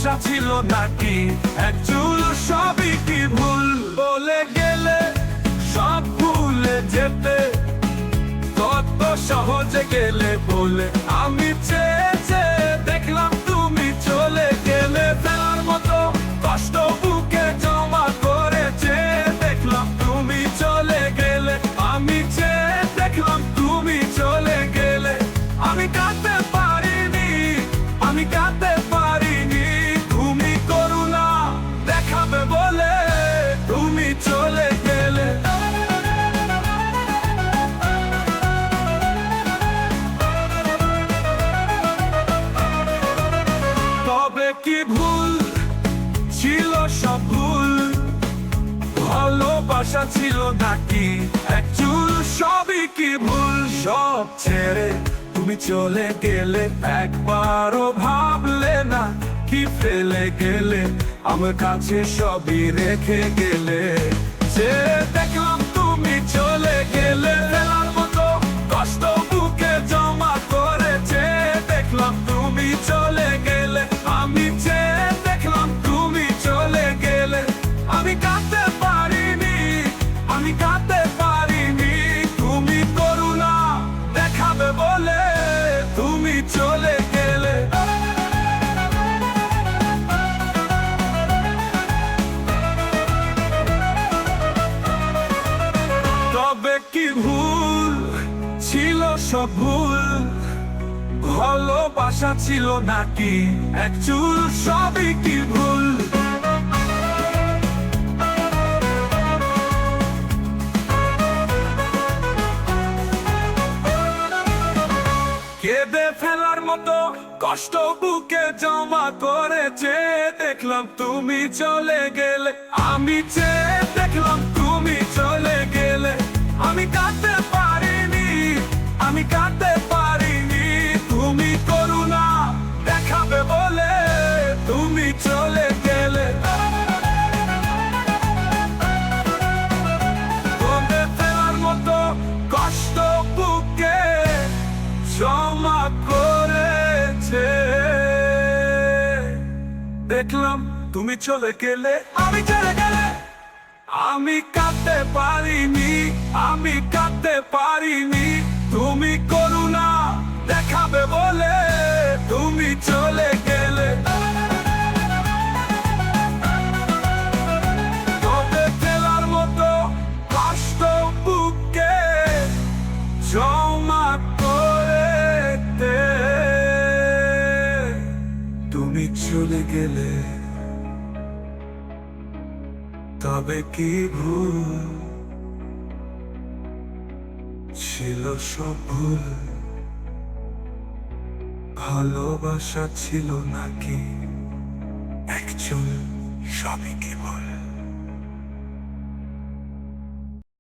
ভালোবাসা ছিল নাকি এক চুল সবই কি ভুল বলে গেলে সব ভুলে যেতে কত সহজে গেলে বলে আমি চেয়ে চেয়ে দেখলাম তুমি চলে গেলে ফেলার মতো কষ্ট বুকে জমা করেছে দেখলাম তুমি চলে গেলে আমি চেয়ে দেখলাম তুমি চলে গেলে আমি কাঁদতে পারিনি আমি কাঁদতে পারিনি তুমি করুণা দেখাবে বলে তুমি চলে গেলে তবে কি ভুল ছিল সব ভুল ভালোবাসা ছিল নাকি এক চুল সবই কি ভুল সব ছেড়ে তুমি চলে গেলে একবারও ভাবলে না কি ফেলে গেলে আমার কাছে সবই রেখে গেলে যে দেখলাম তুমি চলে গেলে ফেলার মতো কষ্ট বুকে জমা করেছে দেখলাম তুমি চলে গেলে আমি চেয়ে দেখলাম তুমি চলে গেলে আমি কাঁদতে পারিনি আমি কাঁদতে পারিনি তুমি করুণা দেখাবে বলে তুমি চলে গেলে তবে কি ভুল ছিল সব ভুল ভালোবাসা ছিল নাকি এক চুল সবই কি ভুল কেঁদে ফেলার মতো কষ্ট বুকে জমা করেছে দেখলাম তুমি চলে গেলে আমি চেয়ে দেখলাম তুমি চলে গেলে আমি কাঁদতে পারিনি আমি কাঁদতে পারিনি তুমি করুণা দেখাবে বলে তুমি চলে গেলে কেঁদে ফেলার মতো কষ্ট বুকে জমা করেছে দেখলাম তুমি চলে গেলে আমি চলে গেলে আমি কাঁদতে পারিনি আমি কাঁদতে পারিনি তুমি করুণা দেখাবে বলে তুমি চলে গেলে তবে ফেলার মতো কষ্ট বুকে জমা করতে তুমি চলে গেলে তবে কি ভুল ছিল সব ভুল ভালোবাসা ছিল নাকি এক চুল সবই কি ভুল।